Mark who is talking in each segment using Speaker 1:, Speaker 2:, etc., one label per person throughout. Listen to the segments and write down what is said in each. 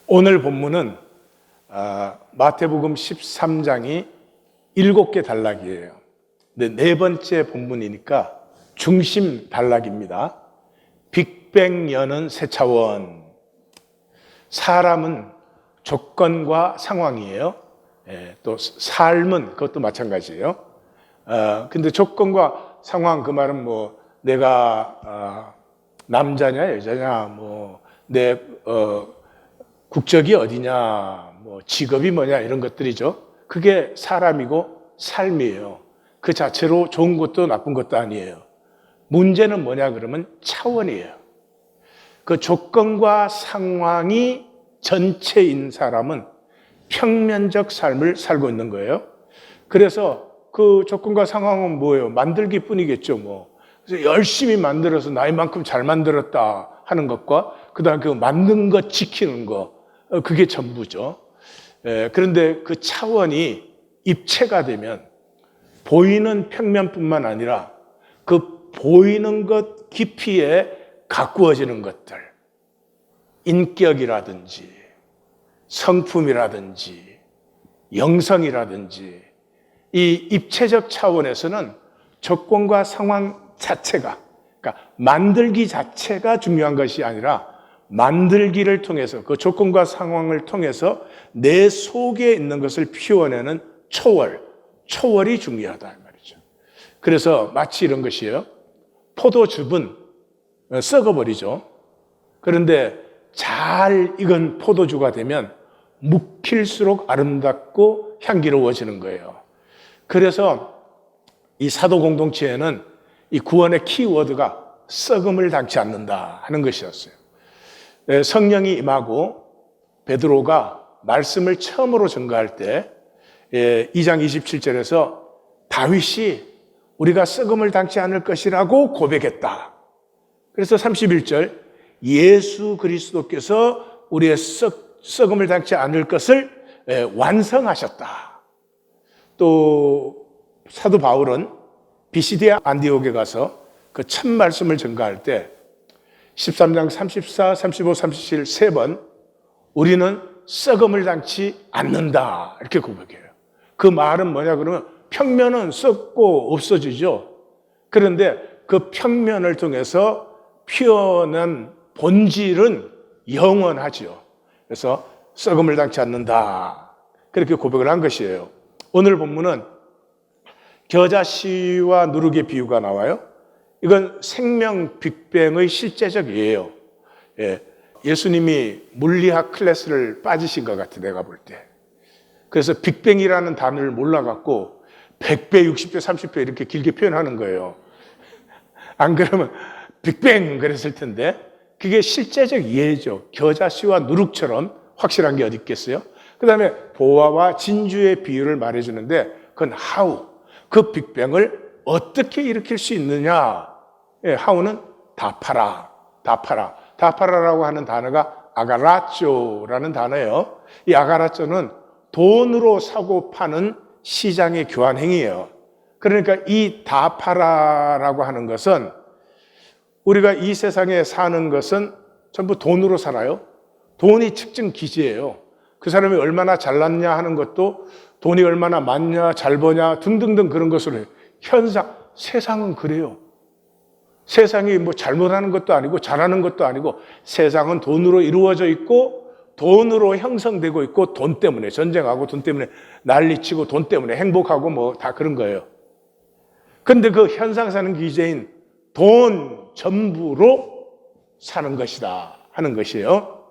Speaker 1: 오늘 본문은 마태복음 13장이 7개 단락이에요. 근데 네 번째 본문이니까 중심 단락입니다. 빅뱅 여는 새 차원. 사람은 조건과 상황이에요. 또 삶은 그것도 마찬가지예요. 근데 조건과 상황, 그 말은 뭐 내가 남자냐 여자냐, 뭐 내 국적이 어디냐, 뭐 직업이 뭐냐, 이런 것들이죠. 그게 사람이고 삶이에요. 그 자체로 좋은 것도 나쁜 것도 아니에요. 문제는 뭐냐 그러면 차원이에요. 그 조건과 상황이 전체인 사람은 평면적 삶을 살고 있는 거예요. 그래서 그 조건과 상황은 뭐예요? 만들기 뿐이겠죠, 뭐. 그래서 열심히 만들어서 나이만큼 잘 만들었다 하는 것과 그다음 그 만든 것 지키는 거, 그게 전부죠. 그런데 그 차원이 입체가 되면 보이는 평면뿐만 아니라 그 보이는 것 깊이에 가꾸어지는 것들, 인격이라든지 성품이라든지 영성이라든지, 이 입체적 차원에서는 조건과 상황 자체가, 그러니까 만들기 자체가 중요한 것이 아니라 만들기를 통해서, 그 조건과 상황을 통해서 내 속에 있는 것을 피워내는 초월이 중요하다 이 말이죠. 그래서 마치 이런 것이에요. 포도즙은 썩어버리죠. 그런데 잘 익은 포도주가 되면 묵힐수록 아름답고 향기로워지는 거예요. 그래서 이 사도 공동체에는 이 구원의 키워드가 썩음을 당치 않는다 하는 것이었어요. 성령이 임하고 베드로가 말씀을 처음으로 전가할 때 2장 27절에서 다윗이 우리가 썩음을 당치 않을 것이라고 고백했다. 그래서 31절 예수 그리스도께서 우리의 썩음을 당치 않을 것을 완성하셨다. 또 사도 바울은 비시디아 안디옥에 가서 그 첫 말씀을 전가할 때 13장 34, 35, 37 세 번 우리는 썩음을 당치 않는다 이렇게 고백해요. 그 말은 뭐냐 그러면 평면은 썩고 없어지죠. 그런데 그 평면을 통해서 피어난 본질은 영원하죠. 그래서 썩음을 당치 않는다 그렇게 고백을 한 것이에요. 오늘 본문은 겨자씨와 누룩의 비유가 나와요. 이건 생명 빅뱅의 실제적 예예요. 예수님이 물리학 클래스를 빠지신 것 같아, 내가 볼 때. 그래서 빅뱅이라는 단어를 몰라갖고 100배, 60배, 30배 이렇게 길게 표현하는 거예요. 안 그러면 빅뱅 그랬을 텐데, 그게 실제적 예죠. 겨자씨와 누룩처럼 확실한 게 어디 있겠어요? 그 다음에 보화와 진주의 비유를 말해주는데, 그건 하우. 그 빅뱅을 어떻게 일으킬 수 있느냐? 하우는 다 팔아라고 하는 단어가 아가라쪼라는 단어예요. 이 아가라쪼는 돈으로 사고 파는 시장의 교환 행위예요. 그러니까 이 다 팔아라고 하는 것은 우리가 이 세상에 사는 것은 전부 돈으로 살아요. 돈이 측정 기지예요. 그 사람이 얼마나 잘났냐 하는 것도 돈이 얼마나 많냐, 잘 버냐 등등등 그런 것으로 해요. 세상은 그래요. 세상이 뭐 잘못하는 것도 아니고 잘하는 것도 아니고 세상은 돈으로 이루어져 있고 돈으로 형성되고 있고 돈 때문에 전쟁하고 돈 때문에 난리치고 돈 때문에 행복하고 뭐 다 그런 거예요. 근데 그 현상사는 기제인 돈 전부로 사는 것이다 하는 것이에요.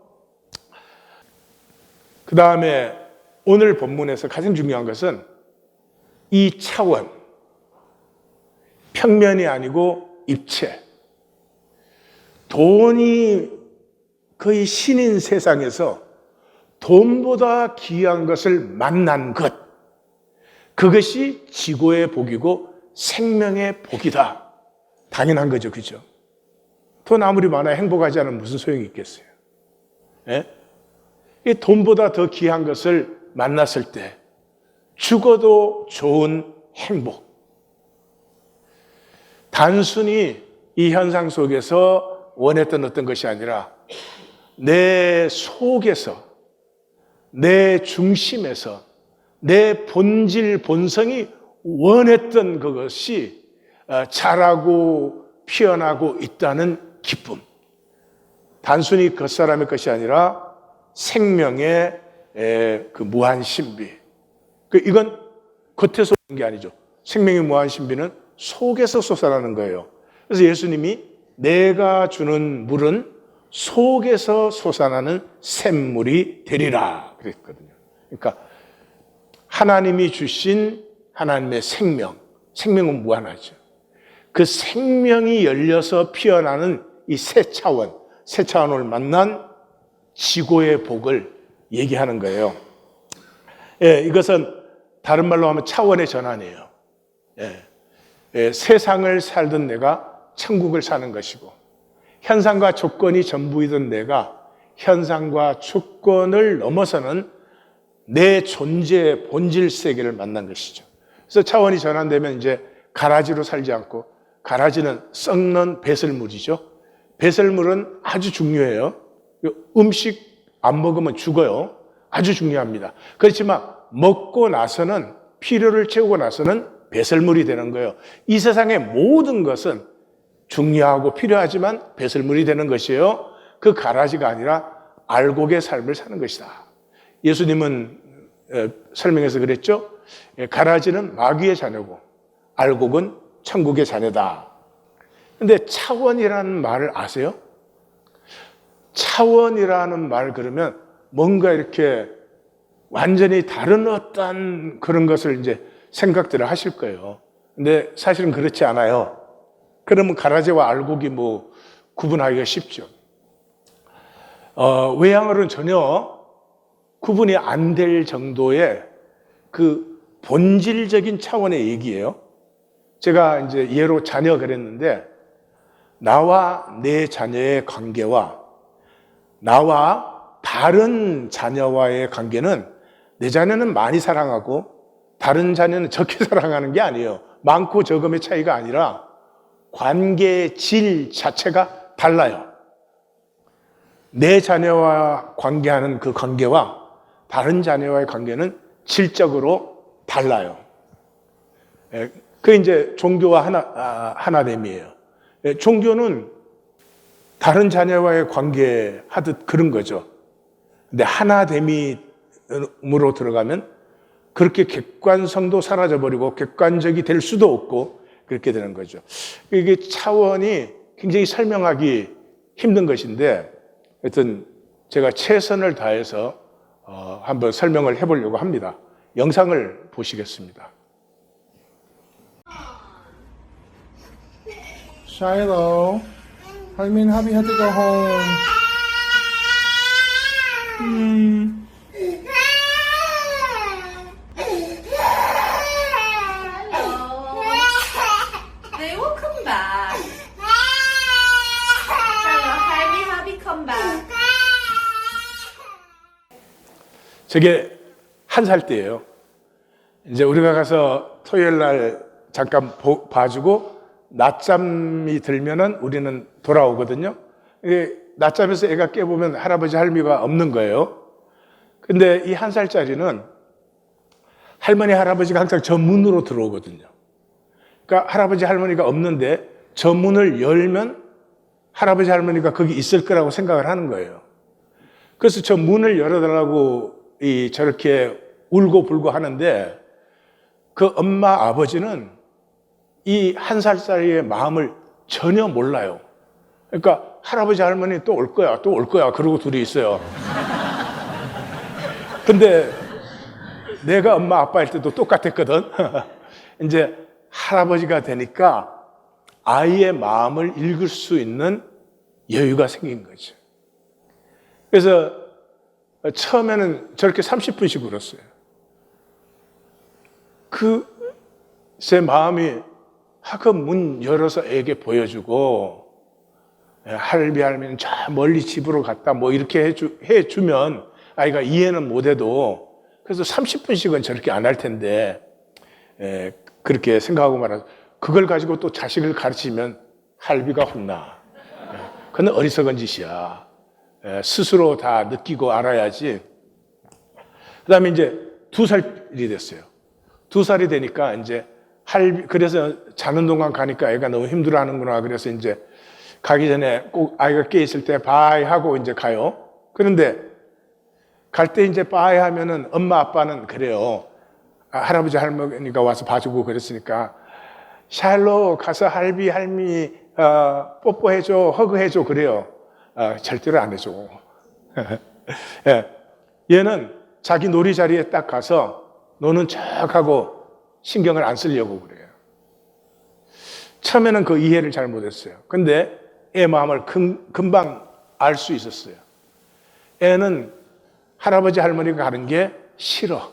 Speaker 1: 그 다음에 오늘 본문에서 가장 중요한 것은 이 차원, 평면이 아니고 입체. 돈이 거의 신인 세상에서 돈보다 귀한 것을 만난 것, 그것이 지고의 복이고 생명의 복이다. 당연한 거죠, 그죠? 돈 아무리 많아야 행복하지 않으면 무슨 소용이 있겠어요? 이 돈보다 더 귀한 것을 만났을 때 죽어도 좋은 행복. 단순히 이 현상 속에서 원했던 어떤 것이 아니라 내 속에서 내 중심에서 내 본질, 본성이 원했던 그것이 자라고 피어나고 있다는 기쁨. 단순히 겉사람의 것이 아니라 생명의 그 무한 신비. 이건 겉에서 오는 게 아니죠. 생명의 무한 신비는 속에서 솟아나는 거예요. 그래서 예수님이 내가 주는 물은 속에서 솟아나는 샘물이 되리라 그랬거든요. 그러니까 하나님이 주신 하나님의 생명은 무한하죠. 그 생명이 열려서 피어나는 이 새 차원을 만난 지고의 복을 얘기하는 거예요. 예, 이것은 다른 말로 하면 차원의 전환이에요. 세상을 살던 내가 천국을 사는 것이고, 현상과 조건이 전부이던 내가 현상과 조건을 넘어서는 내 존재의 본질 세계를 만난 것이죠. 그래서 차원이 전환되면 이제 가라지로 살지 않고, 가라지는 썩는 배설물이죠. 배설물은 아주 중요해요. 음식 안 먹으면 죽어요. 아주 중요합니다. 그렇지만 먹고 나서는, 필요를 채우고 나서는 배설물이 되는 거예요. 이 세상의 모든 것은 중요하고 필요하지만 배설물이 되는 것이에요. 그 가라지가 아니라 알곡의 삶을 사는 것이다. 예수님은 설명해서 그랬죠. 가라지는 마귀의 자녀고 알곡은 천국의 자녀다. 근데 차원이라는 말을 아세요? 차원이라는 말 그러면 뭔가 이렇게 완전히 다른 어떤 그런 것을 이제 생각들을 하실 거예요. 근데 사실은 그렇지 않아요. 그러면 가라지와 알곡이 뭐 구분하기가 쉽죠. 외양어로는 전혀 구분이 안 될 정도의 그 본질적인 차원의 얘기예요. 제가 이제 예로 자녀 그랬는데, 나와 내 자녀의 관계와 나와 다른 자녀와의 관계는, 내 자녀는 많이 사랑하고 다른 자녀는 적게 사랑하는 게 아니에요. 많고 적음의 차이가 아니라 관계의 질 자체가 달라요. 내 자녀와 관계하는 그 관계와 다른 자녀와의 관계는 질적으로 달라요. 그게 이제 종교와 하나됨이에요. 종교는 다른 자녀와의 관계 하듯 그런 거죠. 근데 하나됨으로 들어가면 그렇게 객관성도 사라져버리고 객관적이 될 수도 없고 그렇게 되는 거죠. 이게 차원이 굉장히 설명하기 힘든 것인데, 하여튼 제가 최선을 다해서 한번 설명을 해보려고 합니다. 영상을 보시겠습니다.
Speaker 2: Shiloh, Harmin, Hubby had to go home.
Speaker 3: They will come back. Hello, Harvey, Hubby, come back.
Speaker 1: 저게 1살 때예요. 이제 우리가 가서 토요일 날 잠깐 봐주고 낮잠이 들면은 우리는 돌아오거든요. 낮잠에서 애가 깨보면 할아버지 할머니가 없는 거예요. 근데 이 1살짜리는 할머니 할아버지가 항상 저 문으로 들어오거든요. 그러니까 할아버지 할머니가 없는데 저 문을 열면 할아버지 할머니가 거기 있을 거라고 생각을 하는 거예요. 그래서 저 문을 열어달라고 저렇게 울고 불고 하는데, 그 엄마 아버지는 이 1살짜리의 마음을 전혀 몰라요. 그러니까 할아버지 할머니 또 올 거야 그러고 둘이 있어요. 근데 내가 엄마 아빠일 때도 똑같았거든. 이제 할아버지가 되니까 아이의 마음을 읽을 수 있는 여유가 생긴 거죠. 그래서 처음에는 저렇게 30분씩 울었어요. 제 마음이 그 문 열어서 애에게 보여주고, 할비 할머니는 저 멀리 집으로 갔다 뭐 이렇게 해주면 아이가 이해는 못해도, 그래서 30분씩은 저렇게 안 할 텐데 그렇게 생각하고 말아서 그걸 가지고 또 자식을 가르치면 할비가 혼나. 그건 어리석은 짓이야. 스스로 다 느끼고 알아야지. 그다음에 이제 2살이 됐어요. 2살이 되니까 이제 그래서 자는 동안 가니까 애가 너무 힘들어하는구나. 그래서 이제 가기 전에 꼭 아이가 깨 있을 때 바이 하고 이제 가요. 그런데 갈 때 이제 바이 하면은 엄마 아빠는 그래요. 할아버지 할머니가 와서 봐주고 그랬으니까 샬로 가서 할미 뽀뽀해줘, 허그해줘 그래요. 절대로 안 해줘. 예. 얘는 자기 놀이 자리에 딱 가서 노는 척하고 신경을 안 쓰려고 그래요. 처음에는 그 이해를 잘 못했어요. 근데 애 마음을 금방 알 수 있었어요. 애는 할아버지 할머니가 가는 게 싫어.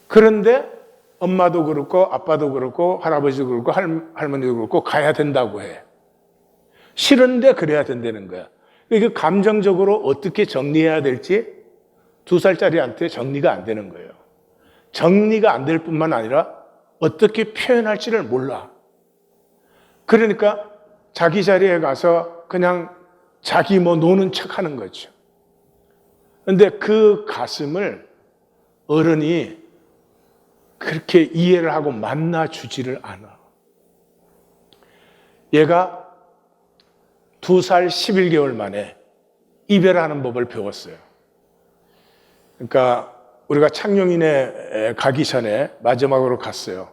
Speaker 1: 그런데 엄마도 그렇고 아빠도 그렇고 할아버지도 그렇고 할머니도 그렇고 가야 된다고 해. 싫은데 그래야 된다는 거야. 이게 감정적으로 어떻게 정리해야 될지 2살짜리한테 정리가 안 되는 거예요. 정리가 안 될 뿐만 아니라 어떻게 표현할지를 몰라. 그러니까 자기 자리에 가서 그냥 자기 노는 척 하는 거죠. 그런데 그 가슴을 어른이 그렇게 이해를 하고 만나주지를 않아. 얘가 2살 11개월 만에 이별하는 법을 배웠어요. 그러니까 우리가 창녕인에 가기 전에 마지막으로 갔어요.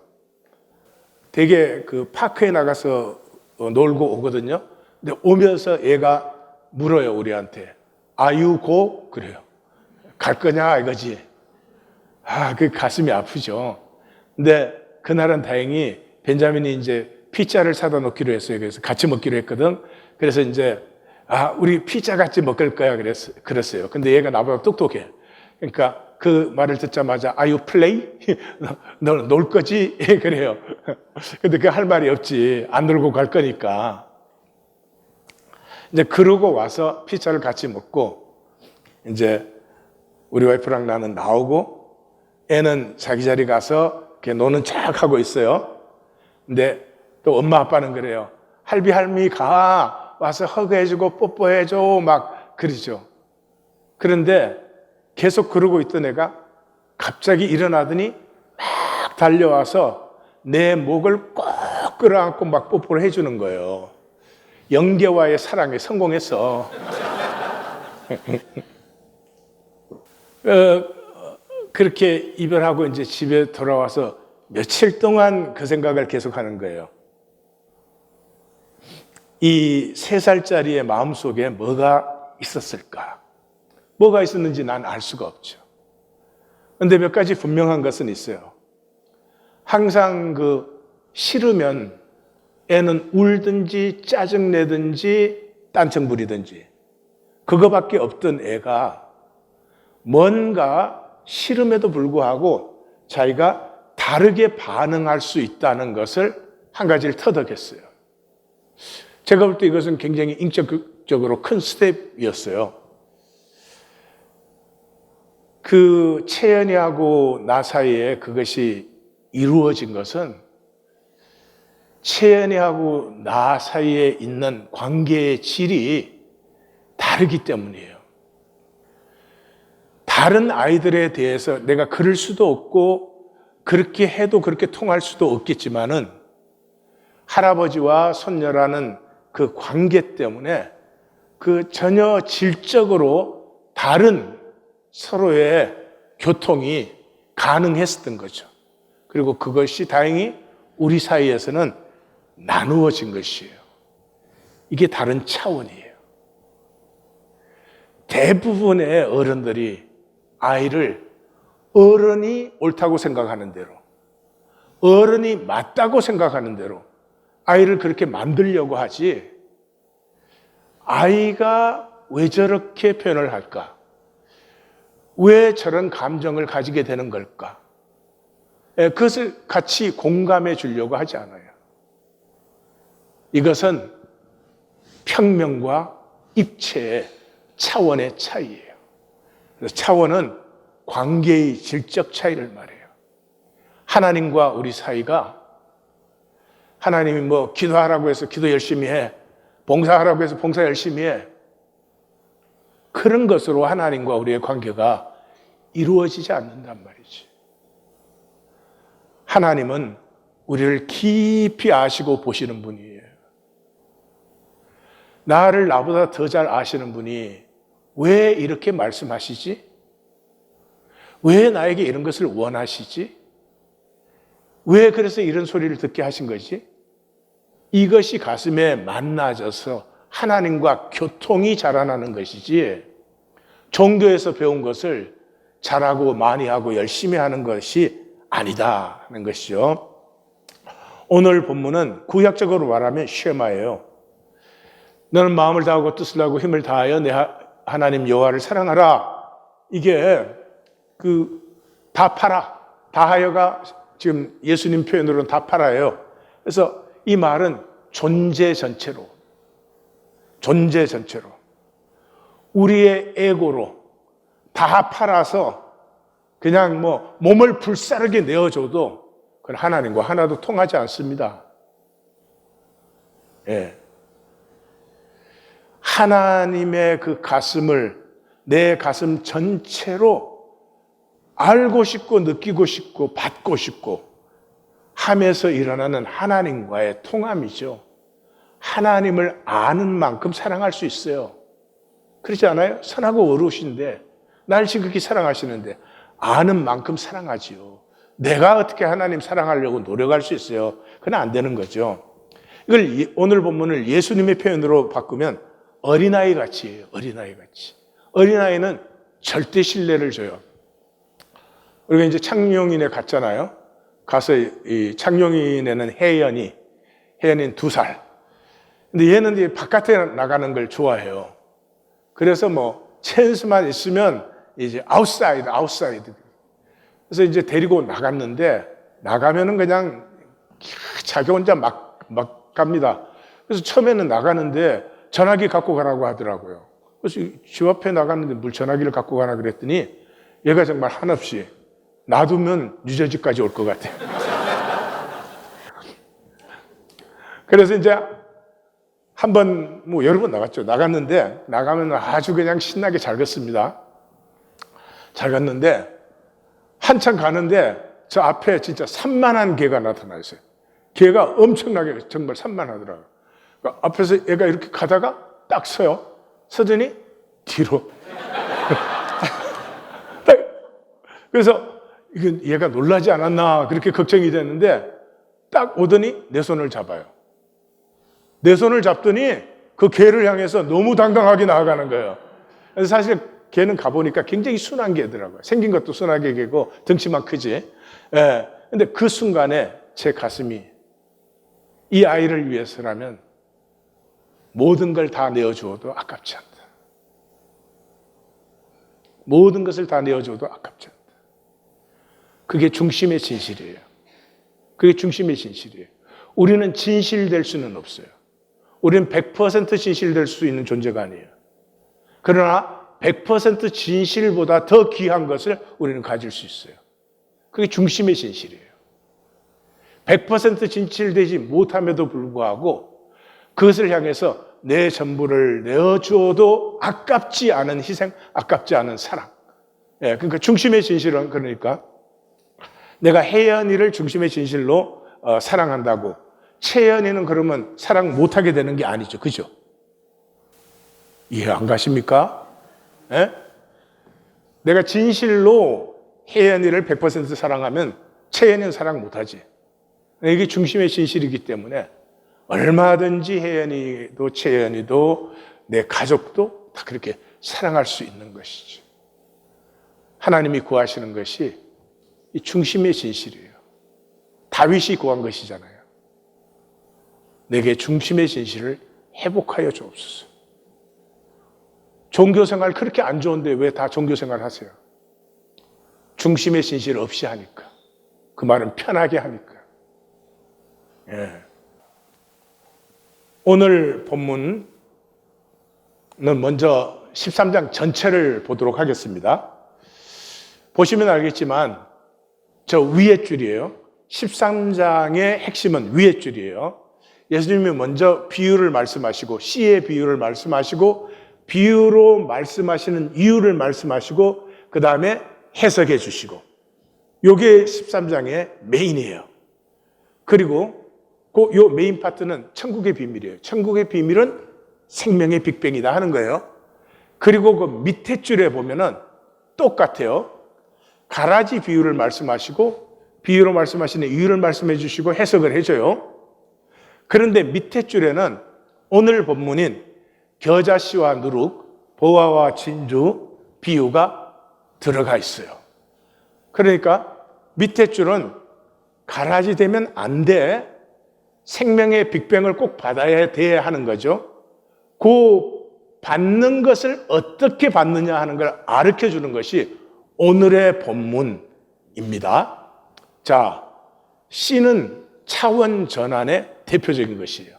Speaker 1: 되게 그 파크에 나가서 놀고 오거든요. 근데 오면서 얘가 물어요, 우리한테. 아유고? 그래요. 갈 거냐 이거지. 그 가슴이 아프죠. 근데 그날은 다행히 벤자민이 이제 피자를 사다 놓기로 했어요. 그래서 같이 먹기로 했거든. 그래서 이제 우리 피자 같이 먹을 거야 그랬어요. 근데 얘가 나보다 똑똑해. 그러니까 그 말을 듣자마자 Are you play? 너 놀 거지? 그래요. 근데 그 할 말이 없지. 안 놀고 갈 거니까. 이제 그러고 와서 피자를 같이 먹고 이제 우리 와이프랑 나는 나오고 애는 자기 자리 가서 이렇게 노는 척 하고 있어요. 근데 또 엄마 아빠는 그래요. 할미 가 와서 허그해주고 뽀뽀해줘 막 그러죠. 그런데 계속 그러고 있던 애가 갑자기 일어나더니 막 달려와서 내 목을 꼭 끌어안고 막 뽀뽀를 해주는 거예요. 영계와의 사랑에 성공했어. 그렇게 이별하고 이제 집에 돌아와서 며칠 동안 그 생각을 계속 하는 거예요. 이 3살짜리의 마음속에 뭐가 있었을까? 뭐가 있었는지 난 알 수가 없죠. 그런데 몇 가지 분명한 것은 있어요. 항상 싫으면 애는 울든지 짜증내든지 딴청 부리든지 그거밖에 없던 애가 뭔가 싫음에도 불구하고 자기가 다르게 반응할 수 있다는 것을 한 가지를 터득했어요. 제가 볼 때 이것은 굉장히 인격적으로 큰 스텝이었어요. 그 채연이하고 나 사이에 그것이 이루어진 것은 채연이하고 나 사이에 있는 관계의 질이 다르기 때문이에요. 다른 아이들에 대해서 내가 그럴 수도 없고 그렇게 해도 그렇게 통할 수도 없겠지만은 할아버지와 손녀라는 그 관계 때문에 그 전혀 질적으로 다른 서로의 교통이 가능했었던 거죠. 그리고 그것이 다행히 우리 사이에서는 나누어진 것이에요. 이게 다른 차원이에요. 대부분의 어른들이 아이를 어른이 옳다고 생각하는 대로, 어른이 맞다고 생각하는 대로 아이를 그렇게 만들려고 하지, 아이가 왜 저렇게 표현을 할까? 왜 저런 감정을 가지게 되는 걸까? 그것을 같이 공감해 주려고 하지 않아요. 이것은 평명과 입체의 차원의 차이예요. 그래서 차원은 관계의 질적 차이를 말해요. 하나님과 우리 사이가, 하나님이 기도하라고 해서 기도 열심히 해, 봉사하라고 해서 봉사 열심히 해, 그런 것으로 하나님과 우리의 관계가 이루어지지 않는단 말이지. 하나님은 우리를 깊이 아시고 보시는 분이에요. 나를 나보다 더 잘 아시는 분이 왜 이렇게 말씀하시지? 왜 나에게 이런 것을 원하시지? 왜 그래서 이런 소리를 듣게 하신 거지? 이것이 가슴에 만나져서 하나님과 교통이 자라나는 것이지, 종교에서 배운 것을 잘하고 많이 하고 열심히 하는 것이 아니다는 것이죠. 오늘 본문은 구약적으로 말하면 쉐마예요. 너는 마음을 다하고 뜻을 하고 힘을 다하여 내 하나님 여호와를 사랑하라. 이게 다 팔아. 다하여가 지금 예수님 표현으로는 다 팔아요. 그래서 이 말은 존재 전체로 우리의 에고로 다 팔아서 그냥 몸을 불사르게 내어줘도 그건 하나님과 하나도 통하지 않습니다. 예. 하나님의 그 가슴을 내 가슴 전체로 알고 싶고 느끼고 싶고 받고 싶고 하면서 일어나는 하나님과의 통함이죠. 하나님을 아는 만큼 사랑할 수 있어요. 그렇지 않아요? 선하고 어루신데 날 지극히 사랑하시는데 아는 만큼 사랑하지요. 내가 어떻게 하나님 사랑하려고 노력할 수 있어요? 그건 안 되는 거죠. 이걸 오늘 본문을 예수님의 표현으로 바꾸면 어린아이 같이예요. 어린아이 같이. 어린아이는 절대 신뢰를 줘요. 우리가 이제 창룡인에 갔잖아요. 가서 이 창룡인에는 혜연이는 2살. 근데 얘는 이제 바깥에 나가는 걸 좋아해요. 그래서 찬스만 있으면 이제 아웃사이드. 그래서 이제 데리고 나갔는데 나가면은 그냥 자기 혼자 막 갑니다. 그래서 처음에는 나가는데 전화기 갖고 가라고 하더라고요. 그래서 집 앞에 나갔는데 뭘 전화기를 갖고 가나 그랬더니 얘가 정말 한없이 놔두면 뉴저지까지 올 것 같아요. 그래서 이제 한 번, 여러 번 나갔죠. 나갔는데, 나가면 아주 그냥 신나게 잘 걷습니다. 잘 갔는데, 한참 가는데, 저 앞에 진짜 산만한 개가 나타났어요. 개가 엄청나게 정말 산만하더라고요. 그러니까 앞에서 얘가 이렇게 가다가 딱 서요. 서더니 뒤로. 그래서 이건 얘가 놀라지 않았나 그렇게 걱정이 됐는데 딱 오더니 내 손을 잡아요. 내 손을 잡더니 그 개를 향해서 너무 당당하게 나아가는 거예요. 그래서 사실 개는 가보니까 굉장히 순한 개더라고요. 생긴 것도 순하게 개고 덩치만 크지. 예. 근데 그 순간에 제 가슴이 이 아이를 위해서라면 모든 걸 다 내어주어도 아깝지 않다. 모든 것을 다 내어줘도 아깝지 않다. 그게 중심의 진실이에요. 그게 중심의 진실이에요. 우리는 진실될 수는 없어요. 우리는 100% 진실될 수 있는 존재가 아니에요. 그러나 100% 진실보다 더 귀한 것을 우리는 가질 수 있어요. 그게 중심의 진실이에요. 100% 진실되지 못함에도 불구하고 그것을 향해서 내 전부를 내어주어도 아깝지 않은 희생, 아깝지 않은 사랑. 예, 그러니까 중심의 진실은 그러니까 내가 혜연이를 중심의 진실로 사랑한다고 채연이는 그러면 사랑 못하게 되는 게 아니죠. 그죠? 이해 안 가십니까? 예? 내가 진실로 혜연이를 100% 사랑하면 채연이는 사랑 못하지. 이게 중심의 진실이기 때문에 얼마든지 혜연이도 채연이도 내 가족도 다 그렇게 사랑할 수 있는 것이죠. 하나님이 구하시는 것이 이 중심의 진실이에요. 다윗이 구한 것이잖아요. 내게 중심의 진실을 회복하여 주옵소서. 종교생활 그렇게 안 좋은데 왜 다 종교생활 하세요? 중심의 진실 없이 하니까. 그 말은 편하게 하니까. 예. 오늘 본문은 먼저 13장 전체를 보도록 하겠습니다. 보시면 알겠지만 저 위의 줄이에요. 13장의 핵심은 위의 줄이에요. 예수님이 먼저 비유를 말씀하시고 씨의 비유를 말씀하시고 비유로 말씀하시는 이유를 말씀하시고 그 다음에 해석해 주시고 요게 13장의 메인이에요. 그리고 요 메인 파트는 천국의 비밀이에요. 천국의 비밀은 생명의 빅뱅이다 하는 거예요. 그리고 그 밑에 줄에 보면은 똑같아요. 가라지 비유를 말씀하시고 비유로 말씀하시는 이유를 말씀해 주시고 해석을 해줘요. 그런데 밑에 줄에는 오늘 본문인 겨자씨와 누룩, 보화와 진주 비유가 들어가 있어요. 그러니까 밑에 줄은 가라지 되면 안 돼. 생명의 빅뱅을 꼭 받아야 돼 하는 거죠. 그 받는 것을 어떻게 받느냐 하는 걸 가르쳐 주는 것이 오늘의 본문입니다. 자, 씨는 차원 전환의 대표적인 것이에요.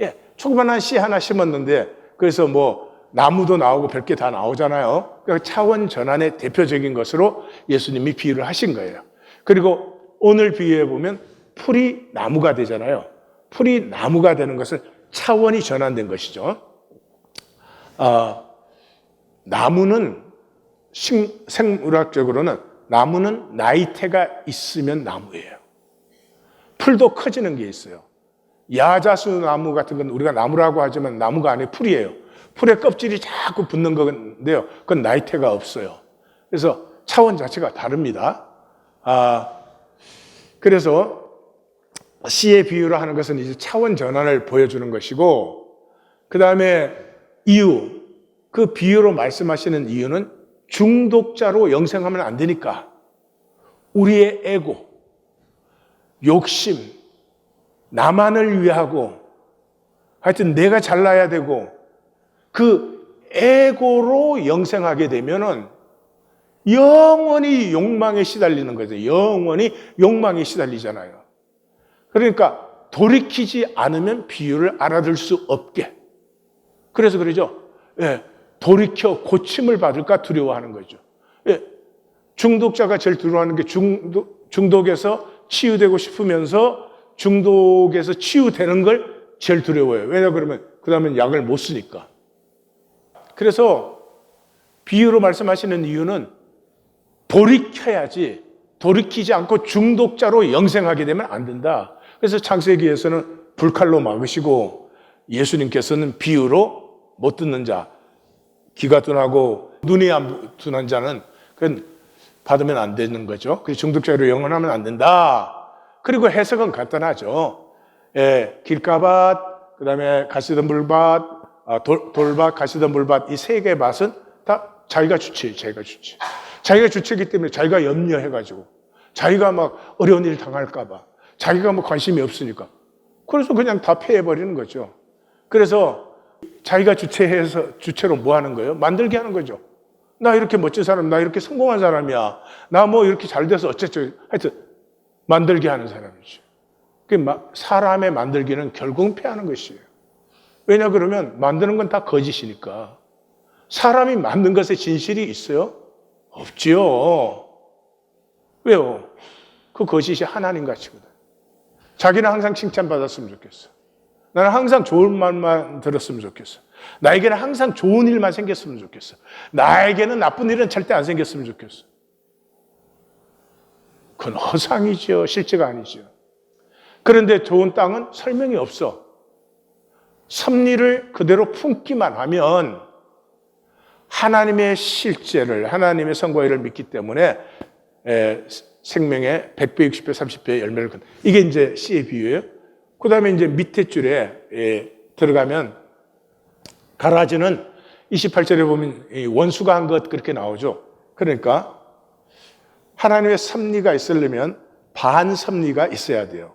Speaker 1: 예, 조그만한 씨 하나 심었는데 그래서 뭐 나무도 나오고 별게 다 나오잖아요. 그러니까 차원 전환의 대표적인 것으로 예수님이 비유를 하신 거예요. 그리고 오늘 비유해 보면 풀이 나무가 되잖아요. 풀이 나무가 되는 것은 차원이 전환된 것이죠. 나무는 생물학적으로는 나무는 나이테가 있으면 나무예요. 풀도 커지는 게 있어요. 야자수 나무 같은 건 우리가 나무라고 하지만 나무가 아니고 풀이에요. 풀의 껍질이 자꾸 붙는 건데요. 그건 나이테가 없어요. 그래서 차원 자체가 다릅니다. 그래서 씨의 비유를 하는 것은 이제 차원 전환을 보여주는 것이고, 그 다음에 이유, 그 비유로 말씀하시는 이유는 중독자로 영생하면 안 되니까 우리의 에고, 욕심, 나만을 위하고 하여튼 내가 잘나야 되고 그 에고로 영생하게 되면은 영원히 욕망에 시달리는 거죠. 영원히 욕망에 시달리잖아요. 그러니까 돌이키지 않으면 비유를 알아들 수 없게. 그래서 그러죠. 예, 돌이켜 고침을 받을까 두려워하는 거죠. 예, 중독자가 제일 두려워하는 게 중독에서 치유되고 싶으면서 중독에서 치유되는 걸 제일 두려워해요. 왜냐 그러면 그 다음엔 약을 못 쓰니까. 그래서 비유로 말씀하시는 이유는 돌이켜야지, 돌이키지 않고 중독자로 영생하게 되면 안 된다. 그래서 창세기에서는 불칼로 막으시고 예수님께서는 비유로 못 듣는 자, 귀가 둔하고 눈이 안 둔한 자는 그건 받으면 안 되는 거죠. 그래서 중독자로 영원하면 안 된다. 그리고 해석은 간단하죠. 예, 길가밭, 그 다음에 가시덤불밭, 돌밭, 가시덤불밭 이 세 개의 밭은 다 자기가 주체예요. 자기가 주체. 자기가 주체이기 때문에 자기가 염려해가지고 자기가 막 어려운 일 당할까봐 자기가 뭐 관심이 없으니까 그래서 그냥 다 폐해버리는 거죠. 그래서 자기가 주체로 뭐 하는 거예요? 만들게 하는 거죠. 나 이렇게 멋진 사람, 나 이렇게 성공한 사람이야. 나 뭐 이렇게 잘 돼서 어쨌죠. 하여튼 만들게 하는 사람이죠. 사람의 만들기는 결국은 패하는 것이에요. 왜냐 그러면 만드는 건 다 거짓이니까. 사람이 만든 것에 진실이 있어요? 없지요. 왜요? 그 거짓이 하나님 가치거든. 자기는 항상 칭찬받았으면 좋겠어. 나는 항상 좋은 말만 들었으면 좋겠어. 나에게는 항상 좋은 일만 생겼으면 좋겠어. 나에게는 나쁜 일은 절대 안 생겼으면 좋겠어. 그건 허상이죠. 실제가 아니죠. 그런데 좋은 땅은 설명이 없어. 섭리를 그대로 품기만 하면 하나님의 실제를, 하나님의 선과일을 믿기 때문에 생명의 100배, 60배, 30배의 열매를 건. 이게 이제 씨의 비유예요. 그 다음에 이제 밑에 줄에 들어가면 가라지는 28절에 보면 원수가 한 것 그렇게 나오죠. 그러니까 하나님의 섭리가 있으려면 반섭리가 있어야 돼요.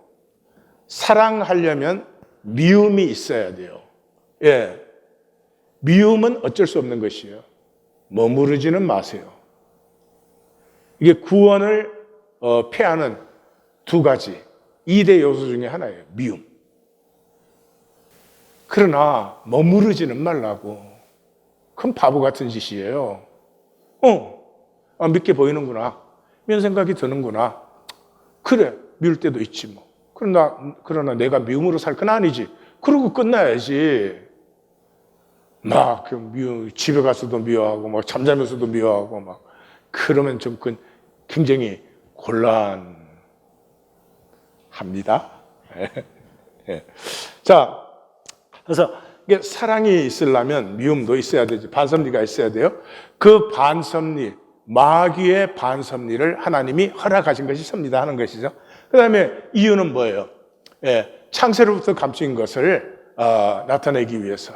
Speaker 1: 사랑하려면 미움이 있어야 돼요. 예. 미움은 어쩔 수 없는 것이에요. 머무르지는 마세요. 이게 구원을 패하는 두 가지 2대 요소 중에 하나예요. 미움. 그러나 머무르지는 말라고. 그건 바보 같은 짓이에요. 믿게 보이는구나. 이런 생각이 드는구나. 그래, 미울 때도 있지 뭐. 그러나 내가 미움으로 살 건 아니지. 그러고 끝나야지. 막 집에 가서도 미워하고 막 잠자면서도 미워하고 막 그러면 좀 굉장히 곤란합니다. 예. 자, 그래서 이게 사랑이 있으려면 미움도 있어야 되지. 반섭리가 있어야 돼요. 그 반섭리, 마귀의 반섭리를 하나님이 허락하신 것이 섭리다 하는 것이죠. 그 다음에 이유는 뭐예요? 창세로부터 감추인 것을 나타내기 위해서.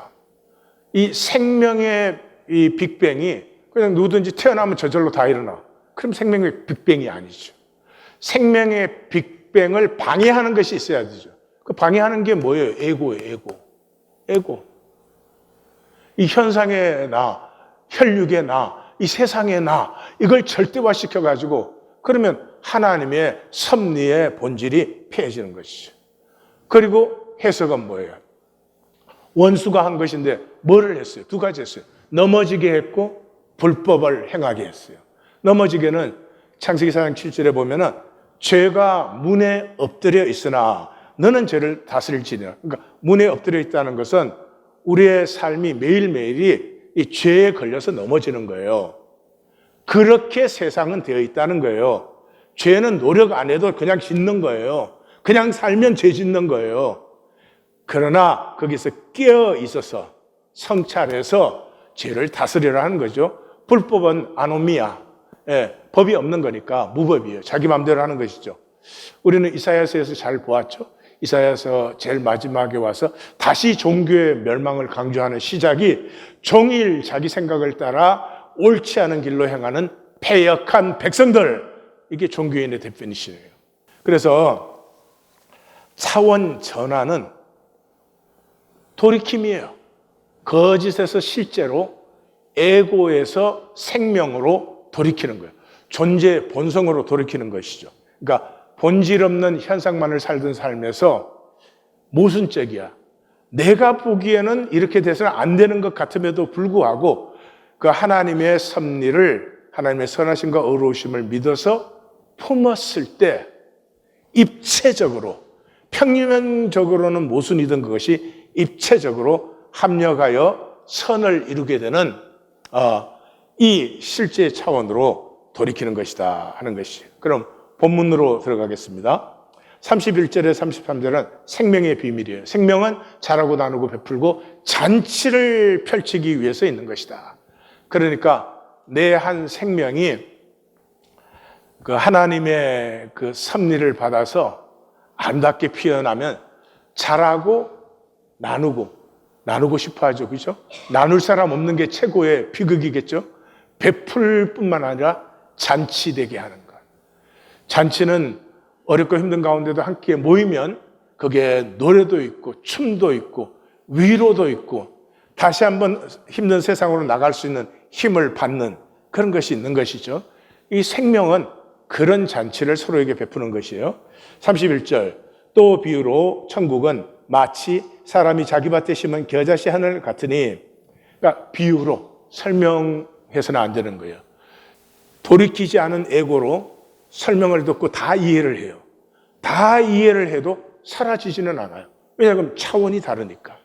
Speaker 1: 이 생명의 이 빅뱅이 그냥 누구든지 태어나면 저절로 다 일어나. 그럼 생명의 빅뱅이 아니죠. 생명의 빅뱅을 방해하는 것이 있어야 되죠. 그 방해하는 게 뭐예요? 에고예요, 에고. 이 현상의 나, 혈육의 나, 이 세상의 나, 이걸 절대화시켜가지고 그러면 하나님의 섭리의 본질이 폐해지는 것이죠. 그리고 해석은 뭐예요? 원수가 한 것인데 뭐를 했어요? 두 가지 했어요. 넘어지게 했고 불법을 행하게 했어요. 넘어지게는 창세기 4장 7절에 보면은 죄가 문에 엎드려 있으나 너는 죄를 다스릴지니라. 그러니까 문에 엎드려 있다는 것은 우리의 삶이 매일매일이 이 죄에 걸려서 넘어지는 거예요. 그렇게 세상은 되어 있다는 거예요. 죄는 노력 안 해도 그냥 짓는 거예요. 그냥 살면 죄 짓는 거예요. 그러나 거기서 깨어 있어서 성찰해서 죄를 다스리라 하는 거죠. 불법은 아노미야. 법이 없는 거니까 무법이에요. 자기 마음대로 하는 것이죠. 우리는 이사야서에서 잘 보았죠. 이사야서 제일 마지막에 와서 다시 종교의 멸망을 강조하는 시작이 종일 자기 생각을 따라 옳지 않은 길로 행하는 패역한 백성들, 이게 종교인의 대표이시네요. 그래서 차원 전환은 돌이킴이에요. 거짓에서 실제로, 에고에서 생명으로 돌이키는 거예요. 존재 본성으로 돌이키는 것이죠. 그러니까 본질 없는 현상만을 살던 삶에서 모순적이야. 내가 보기에는 이렇게 돼서는 안 되는 것 같음에도 불구하고 그 하나님의 섭리를, 하나님의 선하심과 의로우심을 믿어서 품었을 때 입체적으로, 평면적으로는 모순이던 그것이 입체적으로 합력하여 선을 이루게 되는 이 실제 차원으로 돌이키는 것이다 하는 것이. 그럼 본문으로 들어가겠습니다. 31절에 33절은 생명의 비밀이에요. 생명은 자라고 나누고 베풀고 잔치를 펼치기 위해서 있는 것이다. 그러니까 내 한 생명이 그 하나님의 그 섭리를 받아서 아름답게 피어나면 자라고 나누고 싶어 하죠. 그죠? 나눌 사람 없는 게 최고의 비극이겠죠? 베풀 뿐만 아니라 잔치되게 하는 것. 잔치는 어렵고 힘든 가운데도 함께 모이면 거기에 노래도 있고 춤도 있고 위로도 있고 다시 한번 힘든 세상으로 나갈 수 있는 힘을 받는 그런 것이 있는 것이죠. 이 생명은 그런 잔치를 서로에게 베푸는 것이에요. 31절, 또 비유로 천국은 마치 사람이 자기 밭에 심은 겨자씨 하늘 같으니, 그러니까 비유로 설명해서는 안 되는 거예요. 돌이키지 않은 에고로 설명을 듣고 다 이해를 해요. 다 이해를 해도 사라지지는 않아요. 왜냐하면 차원이 다르니까.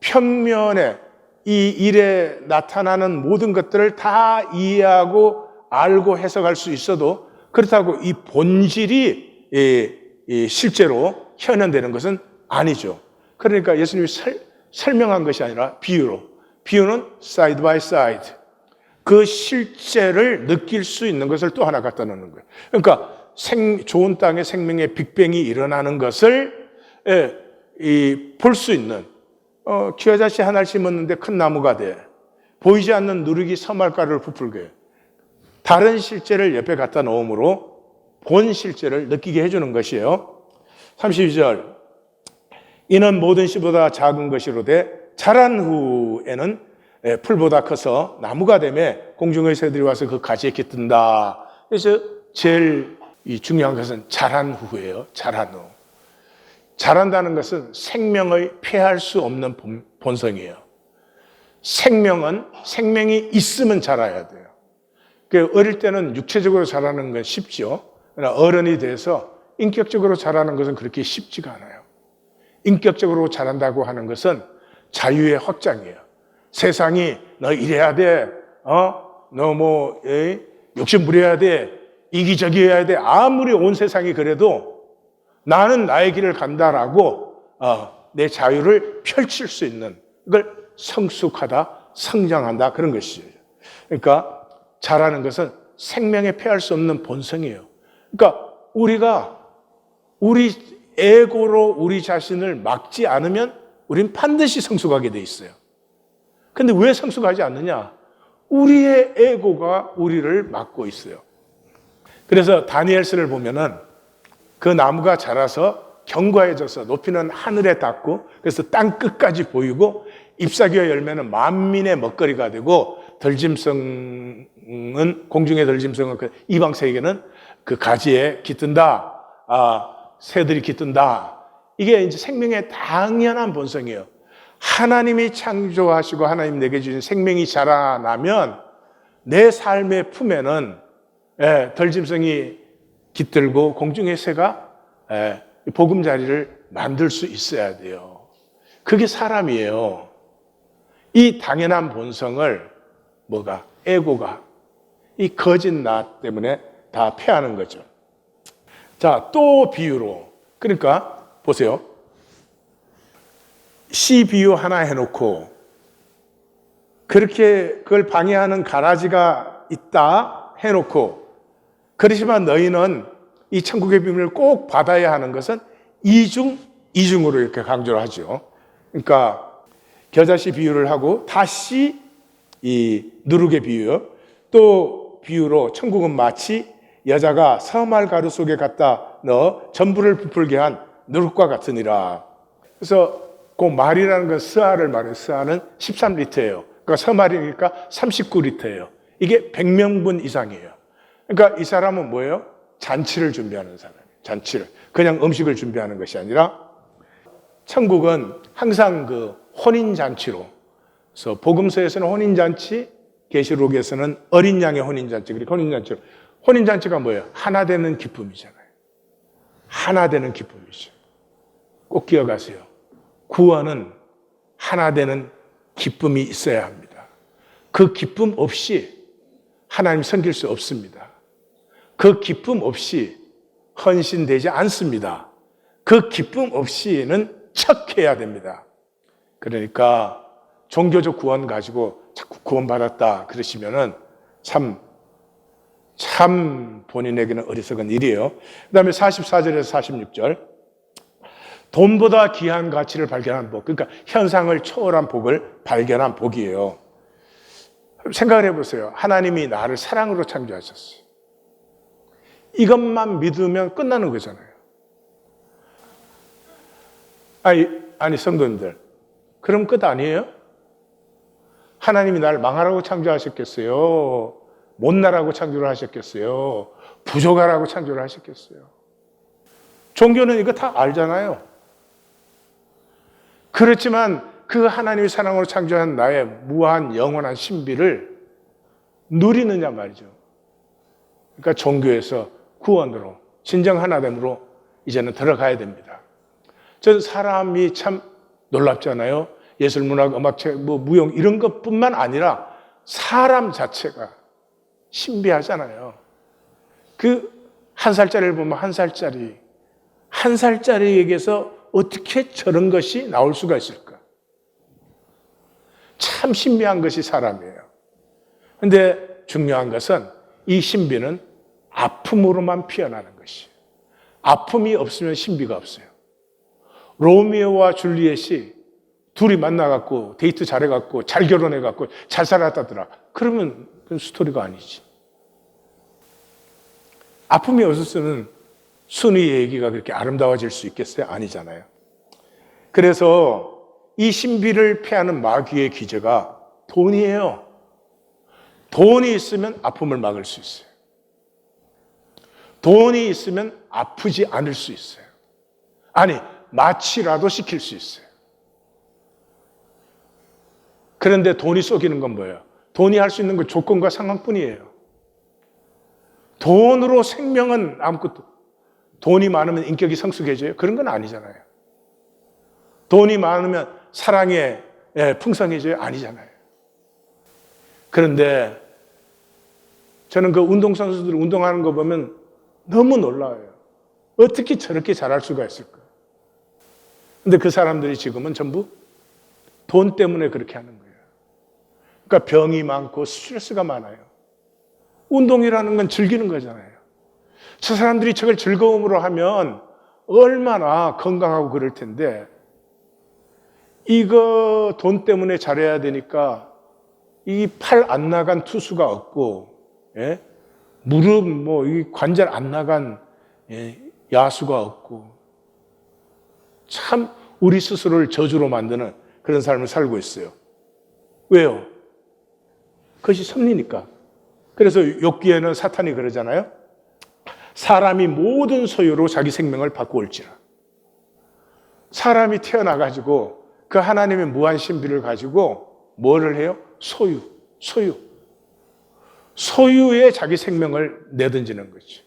Speaker 1: 평면에 이 일에 나타나는 모든 것들을 다 이해하고 알고 해석할 수 있어도 그렇다고 이 본질이 실제로 현현되는 것은 아니죠. 그러니까 예수님이 설명한 것이 아니라 비유로. 비유는 사이드 바이 사이드. 그 실제를 느낄 수 있는 것을 또 하나 갖다 놓는 거예요. 그러니까 좋은 땅에 생명의 빅뱅이 일어나는 것을 볼 수 있는, 기아자씨 하나를 심었는데 큰 나무가 돼. 보이지 않는 누룩이 서말가루를 부풀게 해. 다른 실제를 옆에 갖다 놓음으로 본 실제를 느끼게 해주는 것이에요. 32절, 이는 모든 씨보다 작은 것이로되 자란 후에는 풀보다 커서 나무가 되며 공중의 새들이 와서 그 가지에 깃든다. 그래서 제일 중요한 것은 자란 후예요. 자란 후. 자란다는 것은 생명의 폐할 수 없는 본성이에요. 생명이 있으면 자라야 돼요. 어릴 때는 육체적으로 자라는 건 쉽죠. 그러나 어른이 돼서 인격적으로 자라는 것은 그렇게 쉽지가 않아요. 인격적으로 자란다고 하는 것은 자유의 확장이에요. 세상이 너 이래야 돼. 너 뭐 욕심 부려야 돼, 이기적이어야 돼, 아무리 온 세상이 그래도 나는 나의 길을 간다라고 내 자유를 펼칠 수 있는 이걸 성숙하다, 성장한다 그런 것이죠. 그러니까 자라는 것은 생명에 패할 수 없는 본성이에요. 그러니까 우리가 우리 에고로 우리 자신을 막지 않으면 우린 반드시 성숙하게 돼 있어요. 근데 왜 성숙하지 않느냐? 우리의 에고가 우리를 막고 있어요. 그래서 다니엘서를 보면은 그 나무가 자라서 견고해져서 높이는 하늘에 닿고 그래서 땅 끝까지 보이고 잎사귀와 열매는 만민의 먹거리가 되고 들짐승은 공중의 들짐승은 그 이방새에게는 그 가지에 깃든다. 새들이 깃든다. 이게 이제 생명의 당연한 본성이에요. 하나님이 창조하시고 하나님 내게 주신 생명이 자라나면 내 삶의 품에는 들짐승이 깃들고 공중의 새가 보금자리를 만들 수 있어야 돼요. 그게 사람이에요. 이 당연한 본성을 뭐가? 에고가 이 거짓 나 때문에 다 패하는 거죠. 자, 또 비유로. 그러니까 보세요. 시 비유 하나 해놓고 그렇게 그걸 방해하는 가라지가 있다 해놓고 그렇지만 너희는 이 천국의 비밀을 꼭 받아야 하는 것은 이중으로 이렇게 강조를 하죠. 그러니까 겨자씨 비유를 하고 다시 이 누룩의 비유, 또 비유로 천국은 마치 여자가 서말 가루 속에 갖다 넣어 전부를 부풀게 한 누룩과 같으니라. 그래서 그 말이라는 건 스아를 말해요. 스아는 13리터예요. 그러니까 서말이니까 39리터예요. 이게 100명분 이상이에요. 그러니까 이 사람은 뭐예요? 잔치를 준비하는 사람이에요. 잔치를. 그냥 음식을 준비하는 것이 아니라 천국은 항상 그 혼인잔치로, 그래서 복음서에서는 혼인잔치, 계시록에서는 어린 양의 혼인잔치, 그리고 혼인잔치로. 혼인잔치가 뭐예요? 하나 되는 기쁨이잖아요. 하나 되는 기쁨이죠. 꼭 기억하세요. 구원은 하나 되는 기쁨이 있어야 합니다. 그 기쁨 없이 하나님 섬길 수 없습니다. 그 기쁨 없이 헌신되지 않습니다. 그 기쁨 없이는 척해야 됩니다. 그러니까 종교적 구원 가지고 자꾸 구원받았다 그러시면은 참 본인에게는 어리석은 일이에요. 그 다음에 44절에서 46절. 돈보다 귀한 가치를 발견한 복. 그러니까 현상을 초월한 복을 발견한 복이에요. 생각을 해보세요. 하나님이 나를 사랑으로 창조하셨어요. 이것만 믿으면 끝나는 거잖아요. 아니 성도님들, 그럼 끝 아니에요? 하나님이 나를 망하라고 창조하셨겠어요? 못나라고 창조를 하셨겠어요? 부족하라고 창조를 하셨겠어요? 종교는 이거 다 알잖아요. 그렇지만 그 하나님의 사랑으로 창조한 나의 무한 영원한 신비를 누리느냐 말이죠. 그러니까 종교에서 구원으로, 진정 하나됨으로 이제는 들어가야 됩니다. 전 사람이 참 놀랍잖아요. 예술, 문학, 음악책, 무용 이런 것뿐만 아니라 사람 자체가 신비하잖아요. 그 한 살짜리를 보면 한 살짜리에게서 어떻게 저런 것이 나올 수가 있을까? 참 신비한 것이 사람이에요. 그런데 중요한 것은 이 신비는 아픔으로만 피어나는 것이에요. 아픔이 없으면 신비가 없어요. 로미오와 줄리엣이 둘이 만나갖고 데이트 잘해갖고 잘 결혼해갖고 잘 살았다더라. 그러면 그건 스토리가 아니지. 아픔이 없었으면 순위의 얘기가 그렇게 아름다워질 수 있겠어요? 아니잖아요. 그래서 이 신비를 패하는 마귀의 기제가 돈이에요. 돈이 있으면 아픔을 막을 수 있어요. 돈이 있으면 아프지 않을 수 있어요. 아니, 마취라도 시킬 수 있어요. 그런데 돈이 속이는 건 뭐예요? 돈이 할 수 있는 건 조건과 상황뿐이에요. 돈으로 생명은 아무것도, 돈이 많으면 인격이 성숙해져요? 그런 건 아니잖아요. 돈이 많으면 사랑에 풍성해져요? 아니잖아요. 그런데 저는 그 운동선수들 운동하는 거 보면 너무 놀라워요. 어떻게 저렇게 잘할 수가 있을까? 근데 그 사람들이 지금은 전부 돈 때문에 그렇게 하는 거예요. 그러니까 병이 많고 스트레스가 많아요. 운동이라는 건 즐기는 거잖아요. 저 사람들이 저걸 즐거움으로 하면 얼마나 건강하고 그럴 텐데, 이거 돈 때문에 잘해야 되니까 이 팔 안 나간 투수가 없고, 예? 무릎 이 관절 안 나간 야수가 없고, 참 우리 스스로를 저주로 만드는 그런 삶을 살고 있어요. 왜요? 그것이 섭리니까. 그래서 욥기에는 사탄이 그러잖아요. 사람이 모든 소유로 자기 생명을 바꾸올지라. 사람이 태어나가지고 그 하나님의 무한 신비를 가지고 뭐를 해요? 소유에 자기 생명을 내던지는 거죠.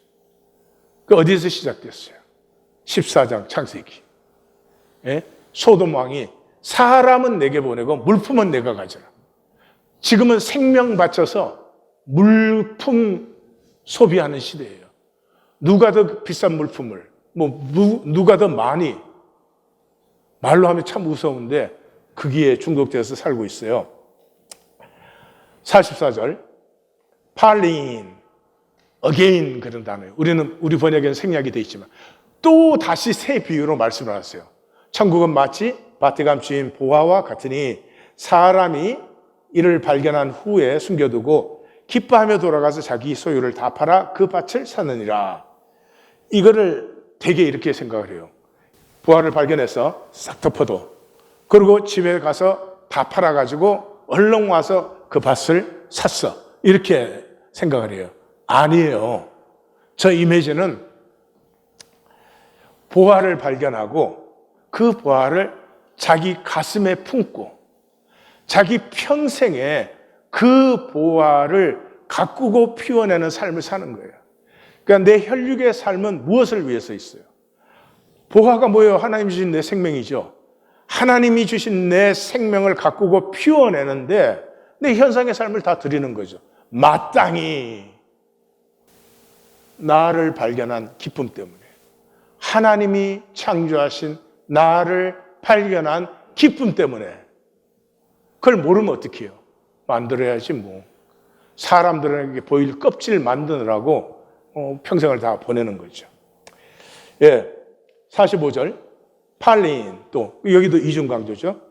Speaker 1: 그 어디서 시작됐어요? 14장 창세기. 예? 소돔 왕이 사람은 내게 보내고 물품은 내가 가져라. 지금은 생명 바쳐서 물품 소비하는 시대예요. 누가 더 비싼 물품을, 누가 더 많이, 말로 하면 참 무서운데 거기에 중독돼서 살고 있어요. 44절, 팔린, again 그런 단어예요. 우리 번역에는 생략이 되어 있지만 또 다시 새 비유로 말씀을 하세요. 천국은 마치 밭에감 주인 보화와 같으니 사람이 이를 발견한 후에 숨겨두고 기뻐하며 돌아가서 자기 소유를 다 팔아 그 밭을 사느니라. 이거를 되게 이렇게 생각을 해요. 보화를 발견해서 싹 덮어도, 그리고 집에 가서 다 팔아가지고 얼른 와서 그 밭을 샀어. 이렇게 생각을 해요. 아니에요. 저 이미지는 보화를 발견하고 그 보화를 자기 가슴에 품고 자기 평생에 그 보화를 가꾸고 피워내는 삶을 사는 거예요. 그러니까 내 혈육의 삶은 무엇을 위해서 있어요? 보화가 뭐예요? 하나님이 주신 내 생명이죠. 하나님이 주신 내 생명을 가꾸고 피워내는데 내 현상의 삶을 다 드리는 거죠. 마땅히 나를 발견한 기쁨 때문에, 하나님이 창조하신 나를 발견한 기쁨 때문에. 그걸 모르면 어떻게 해요? 만들어야지 뭐. 사람들에게 보일 껍질 만드느라고 평생을 다 보내는 거죠. 예, 45절 팔린, 또 여기도 이중 강조죠.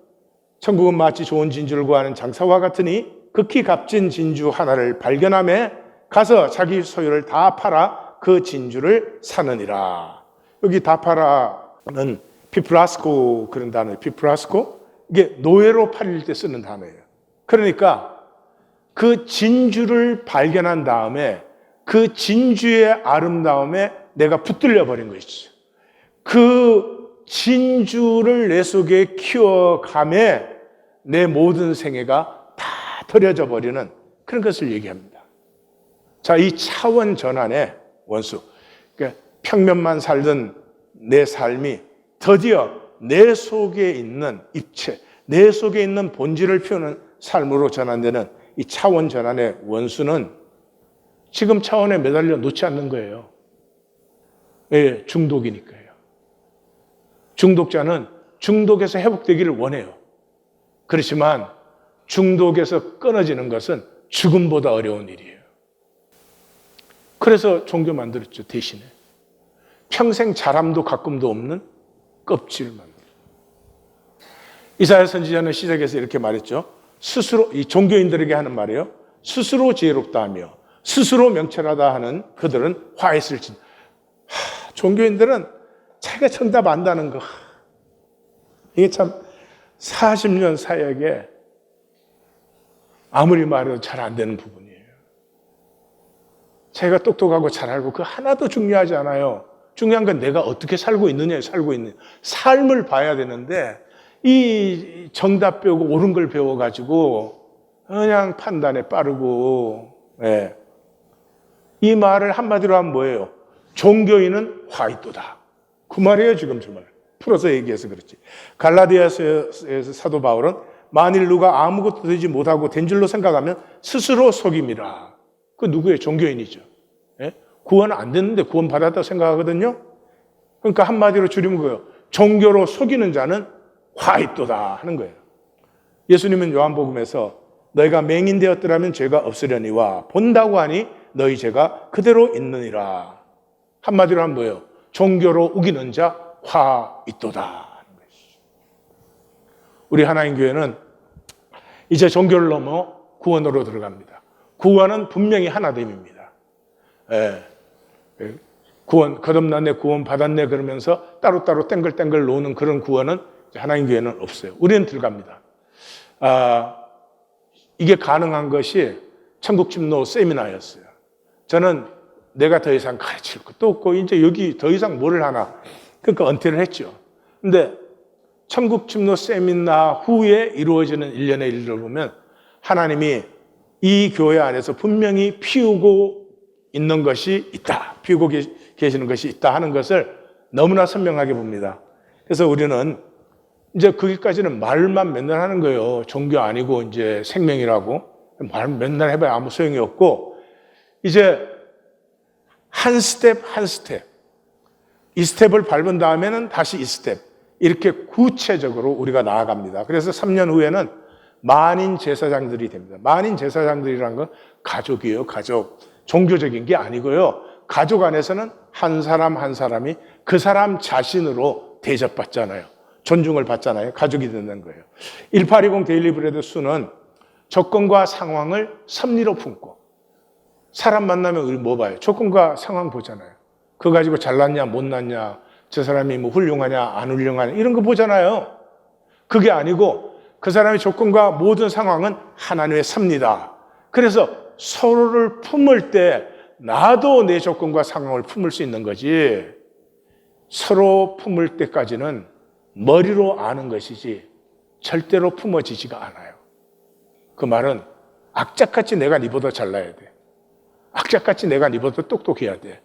Speaker 1: 천국은 마치 좋은 진주를 구하는 장사와 같으니 극히 값진 진주 하나를 발견하며 가서 자기 소유를 다 팔아 그 진주를 사느니라. 여기 다 팔아는 피프라스코 그런 단어예요. 피프라스코, 이게 노예로 팔릴 때 쓰는 단어예요. 그러니까 그 진주를 발견한 다음에 그 진주의 아름다움에 내가 붙들려 버린 것이죠. 그 진주를 내 속에 키워가며 내 모든 생애가 다 버려져 버리는 그런 것을 얘기합니다. 자, 이 차원 전환의 원수, 그러니까 평면만 살던 내 삶이 드디어 내 속에 있는 입체, 내 속에 있는 본질을 피우는 삶으로 전환되는 이 차원 전환의 원수는 지금 차원에 매달려 놓지 않는 거예요. 예, 중독이니까요. 중독자는 중독에서 회복되기를 원해요. 그렇지만 중독에서 끊어지는 것은 죽음보다 어려운 일이에요. 그래서 종교 만들었죠, 대신에. 평생 자람도 가끔도 없는 껍질을 만들어요. 이사야 선지자는 시작에서 이렇게 말했죠. 스스로, 이 종교인들에게 하는 말이에요. 스스로 지혜롭다 하며 스스로 명철하다 하는 그들은 화했을지. 종교인들은 자기가 정답 안다는 거. 이게 참 40년 사역에 아무리 말해도 잘 안 되는 부분이에요. 자기가 똑똑하고 잘 알고 그거 하나도 중요하지 않아요. 중요한 건 내가 어떻게 살고 있느냐, 삶을 봐야 되는데 이 정답 배우고 옳은 걸 배워가지고 그냥 판단에 빠르고, 예. 이 말을 한마디로 하면 뭐예요? 종교인은 화이또다. 그 말이에요, 지금 정말. 풀어서 얘기해서 그렇지. 갈라디아서에서 사도 바울은 만일 누가 아무것도 되지 못하고 된 줄로 생각하면 스스로 속임이라. 그 누구예요? 종교인이죠. 예? 구원 안 됐는데 구원 받았다고 생각하거든요. 그러니까 한마디로 줄이면 그거예요. 종교로 속이는 자는 화 있도다 하는 거예요. 예수님은 요한복음에서 너희가 맹인되었더라면 죄가 없으려니와 본다고 하니 너희 죄가 그대로 있느니라. 한마디로 하면 뭐예요? 종교로 우기는 자 화 있도다 하는 것이죠. 우리 하나님 교회는 이제 종교를 넘어 구원으로 들어갑니다. 구원은 분명히 하나됨입니다. 예. 구원, 거듭났네, 구원 받았네 그러면서 따로따로 땡글땡글 노는 그런 구원은 하나님 교회는 없어요. 우리는 들어갑니다. 이게 가능한 것이 천국침노 세미나였어요. 저는 내가 더 이상 가르칠 것도 없고 이제 여기 더 이상 뭐를 하나. 그러니까 은퇴를 했죠. 근데 천국침노 세미나 후에 이루어지는 일련의 일들을 보면 하나님이 이 교회 안에서 분명히 피우고 있는 것이 있다. 피우고 계시는 것이 있다 하는 것을 너무나 선명하게 봅니다. 그래서 우리는 이제 거기까지는 말만 맨날 하는 거예요. 종교 아니고 이제 생명이라고. 말 맨날 해봐야 아무 소용이 없고, 이제 한 스텝 한 스텝. 이 스텝을 밟은 다음에는 다시 이 스텝. 이렇게 구체적으로 우리가 나아갑니다. 그래서 3년 후에는 만인 제사장들이 됩니다. 만인 제사장들이란 건 가족이에요, 가족. 종교적인 게 아니고요. 가족 안에서는 한 사람 한 사람이 그 사람 자신으로 대접받잖아요. 존중을 받잖아요. 가족이 되는 거예요. 1820 데일리 브레드 수는 조건과 상황을 섭리로 품고, 사람 만나면 우리 뭐 봐요? 조건과 상황 보잖아요. 그거 가지고 잘났냐 못났냐, 저 사람이 뭐 훌륭하냐 안 훌륭하냐 이런 거 보잖아요. 그게 아니고 그 사람의 조건과 모든 상황은 하나님의 섭리다. 그래서 서로를 품을 때 나도 내 조건과 상황을 품을 수 있는 거지, 서로 품을 때까지는 머리로 아는 것이지 절대로 품어지지가 않아요. 그 말은 악착같이 내가 니보다 잘나야 돼. 악착같이 내가 니보다 똑똑해야 돼.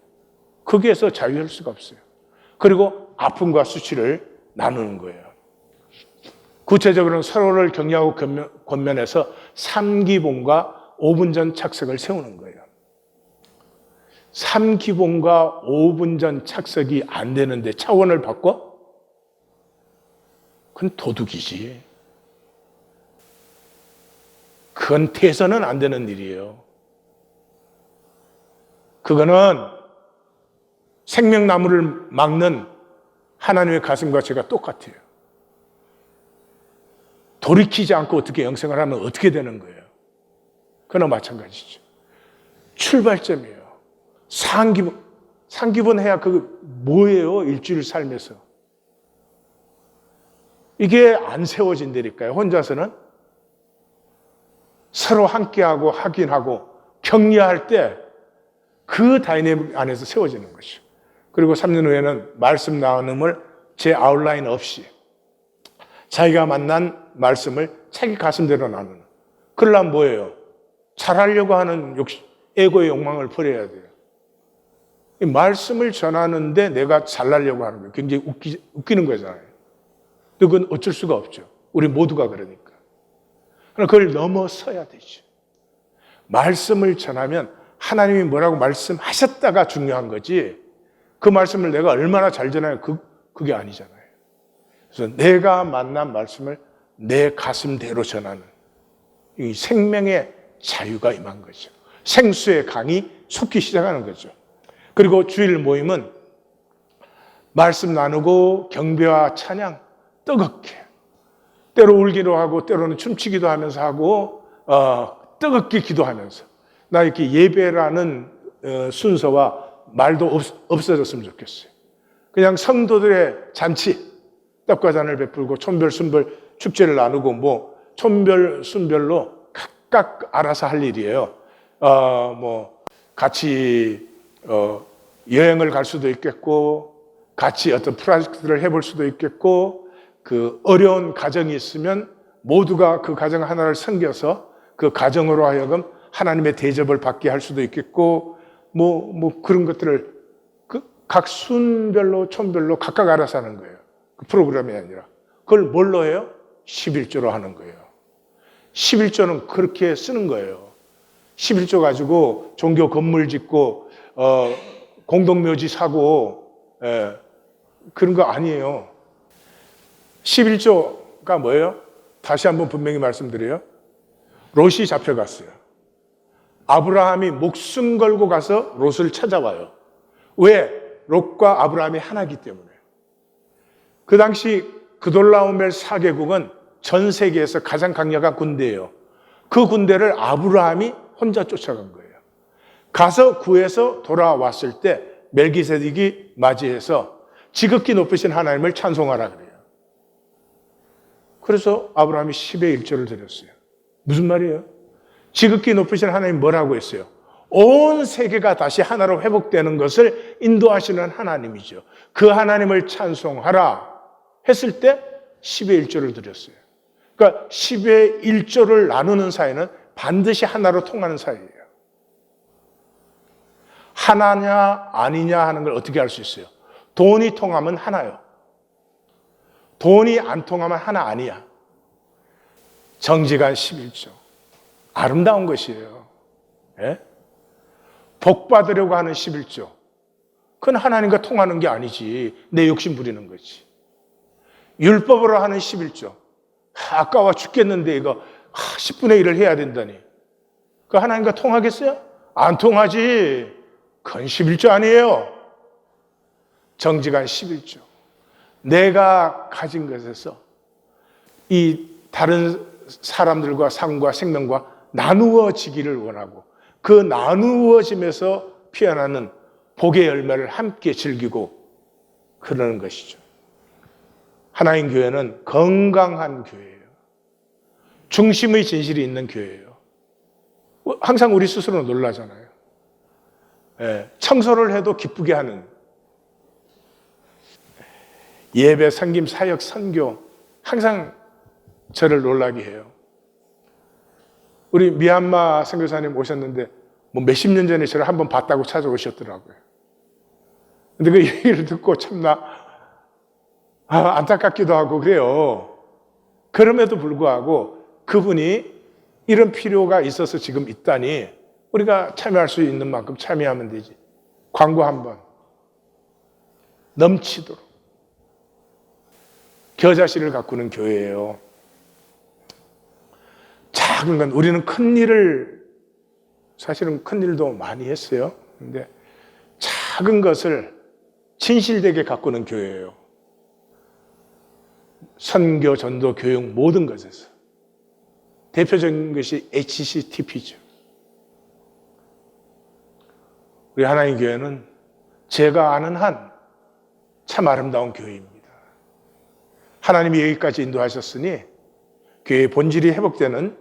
Speaker 1: 거기에서 자유할 수가 없어요. 그리고 아픔과 수치를 나누는 거예요. 구체적으로는 서로를 격려하고 권면해서 3기본과 5분 전 착석을 세우는 거예요. 3기본과 5분 전 착석이 안 되는데 차원을 바꿔? 그건 도둑이지. 그건 돼서는 안 되는 일이에요. 그거는 생명나무를 막는 하나님의 가슴과 제가 똑같아요. 돌이키지 않고 어떻게 영생을 하면 어떻게 되는 거예요? 그나 마찬가지죠. 출발점이에요. 상기분 해야 그게 뭐예요? 일주일 삶에서. 이게 안 세워진다니까요. 혼자서는 서로 함께하고 확인하고 격려할 때 그 다이내믹 안에서 세워지는 것이죠. 그리고 3년 후에는 말씀 나눔을 제 아웃라인 없이 자기가 만난 말씀을 자기 가슴대로 나누는. 그러려면 뭐예요? 잘하려고 하는 에고의 욕망을 버려야 돼요. 이 말씀을 전하는데 내가 잘하려고 하는 거예요. 굉장히 웃기는 거잖아요. 그건 어쩔 수가 없죠. 우리 모두가 그러니까. 그러나 그걸 넘어서야 되죠. 말씀을 전하면 하나님이 뭐라고 말씀하셨다가 중요한 거지, 그 말씀을 내가 얼마나 잘 전하요? 그게 아니잖아요. 그래서 내가 만난 말씀을 내 가슴대로 전하는 이 생명의 자유가 임한 거죠. 생수의 강이 솟기 시작하는 거죠. 그리고 주일 모임은 말씀 나누고 경배와 찬양 뜨겁게, 때로 울기도 하고 때로는 춤추기도 하면서 하고 뜨겁게 기도하면서, 나 이렇게 예배라는 순서와 말도 없어졌으면 좋겠어요. 그냥 성도들의 잔치, 떡과 잔을 베풀고 촌별 순별 축제를 나누고 뭐 촌별 순별로 각각 알아서 할 일이에요. 뭐 같이 여행을 갈 수도 있겠고, 같이 어떤 프로젝트를 해볼 수도 있겠고, 그 어려운 가정이 있으면 모두가 그 가정 하나를 섬겨서 그 가정으로 하여금 하나님의 대접을 받게 할 수도 있겠고, 뭐 그런 것들을 각 순별로 촌별로 각각 알아서 하는 거예요. 그 프로그램이 아니라. 그걸 뭘로 해요? 11조로 하는 거예요. 11조는 그렇게 쓰는 거예요. 11조 가지고 종교 건물 짓고 공동묘지 사고 그런 거 아니에요. 11조가 뭐예요? 다시 한번 분명히 말씀드려요. 롯이 잡혀갔어요. 아브라함이 목숨 걸고 가서 롯을 찾아와요. 왜? 롯과 아브라함이 하나이기 때문에. 그 당시 그돌라오멜 4개국은 전 세계에서 가장 강력한 군대예요. 그 군대를 아브라함이 혼자 쫓아간 거예요. 가서 구해서 돌아왔을 때 멜기세덱이 맞이해서 지극히 높으신 하나님을 찬송하라 그래요. 그래서 아브라함이 10의 1조를 드렸어요. 무슨 말이에요? 지극히 높으신 하나님 뭐라고 했어요? 온 세계가 다시 하나로 회복되는 것을 인도하시는 하나님이죠. 그 하나님을 찬송하라 했을 때 10의 1조를 드렸어요. 그러니까 10의 1조를 나누는 사이는 반드시 하나로 통하는 사이예요. 하나냐 아니냐 하는 걸 어떻게 알 수 있어요? 돈이 통하면 하나요. 돈이 안 통하면 하나 아니야. 정직한 11조. 아름다운 것이에요. 예? 복 받으려고 하는 11조. 그건 하나님과 통하는 게 아니지. 내 욕심 부리는 거지. 율법으로 하는 11조. 아까워 죽겠는데 이거 10분의 1을 해야 된다니. 그 하나님과 통하겠어요? 안 통하지. 그건 11조 아니에요. 정직한 11조. 내가 가진 것에서 이 다른 사람들과 삶과 생명과 나누어지기를 원하고 그 나누어짐에서 피어나는 복의 열매를 함께 즐기고 그러는 것이죠. 하나님 교회는 건강한 교회예요. 중심의 진실이 있는 교회예요. 항상 우리 스스로 놀라잖아요. 청소를 해도 기쁘게 하는 예배, 섬김, 사역, 선교 항상 저를 놀라게 해요. 우리 미얀마 선교사님 오셨는데 뭐 몇십 년 전에 저를 한번 봤다고 찾아오셨더라고요. 근데 그 얘기를 듣고 참나 안타깝기도 하고 그래요. 그럼에도 불구하고 그분이 이런 필요가 있어서 지금 있다니 우리가 참여할 수 있는 만큼 참여하면 되지. 광고 한번 넘치도록 겨자씨를 가꾸는 교회예요. 작은 건 우리는 큰 일을 사실은 큰 일도 많이 했어요. 근데 작은 것을 진실되게 가꾸는 교회예요. 선교, 전도, 교육 모든 것에서 대표적인 것이 HCTP죠. 우리 하나님 교회는 제가 아는 한 참 아름다운 교회입니다. 하나님이 여기까지 인도하셨으니 교회의 본질이 회복되는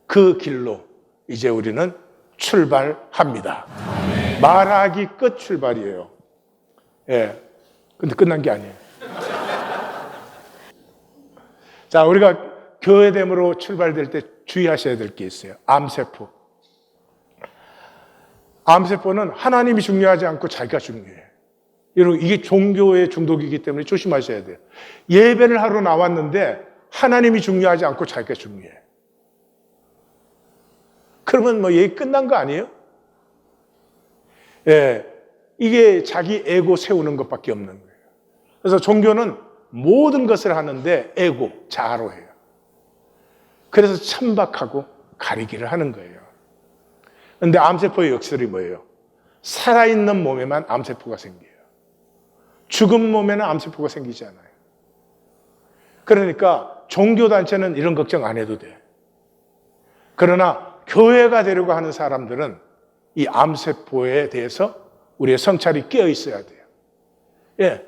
Speaker 1: 그 길로 이제 우리는 출발합니다. 말하기 끝 출발이에요. 예. 근데 끝난 게 아니에요. 자, 우리가 교회됨으로 출발될 때 주의하셔야 될 게 있어요. 암세포. 암세포는 하나님이 중요하지 않고 자기가 중요해. 여러분, 이게 종교의 중독이기 때문에 조심하셔야 돼요. 예배를 하러 나왔는데 하나님이 중요하지 않고 자기가 중요해. 그러면 뭐 얘기 끝난 거 아니에요? 예, 이게 자기 에고 세우는 것밖에 없는 거예요. 그래서 종교는 모든 것을 하는데 에고, 자아로 해요. 그래서 천박하고 가리기를 하는 거예요. 그런데 암세포의 역설이 뭐예요? 살아있는 몸에만 암세포가 생겨요. 죽은 몸에는 암세포가 생기지 않아요. 그러니까 종교단체는 이런 걱정 안 해도 돼. 그러나 교회가 되려고 하는 사람들은 이 암세포에 대해서 우리의 성찰이 깨어 있어야 돼요. 예,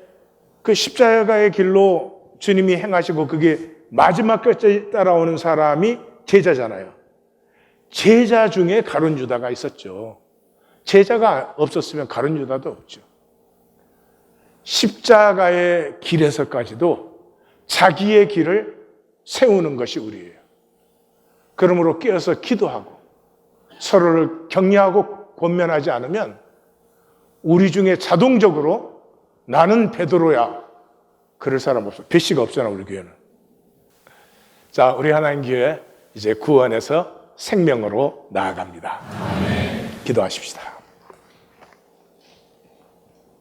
Speaker 1: 그 십자가의 길로 주님이 행하시고 그게 마지막까지 따라오는 사람이 제자잖아요. 제자 중에 가룟 유다가 있었죠. 제자가 없었으면 가룟 유다도 없죠. 십자가의 길에서까지도 자기의 길을 세우는 것이 우리예요. 그러므로 깨어서 기도하고 서로를 격려하고 권면하지 않으면 우리 중에 자동적으로 나는 베드로야 그럴 사람 없어. 배씨가 없잖아 우리 교회는. 자, 우리 하나님 교회 이제 구원에서 생명으로 나아갑니다. 기도하십시다.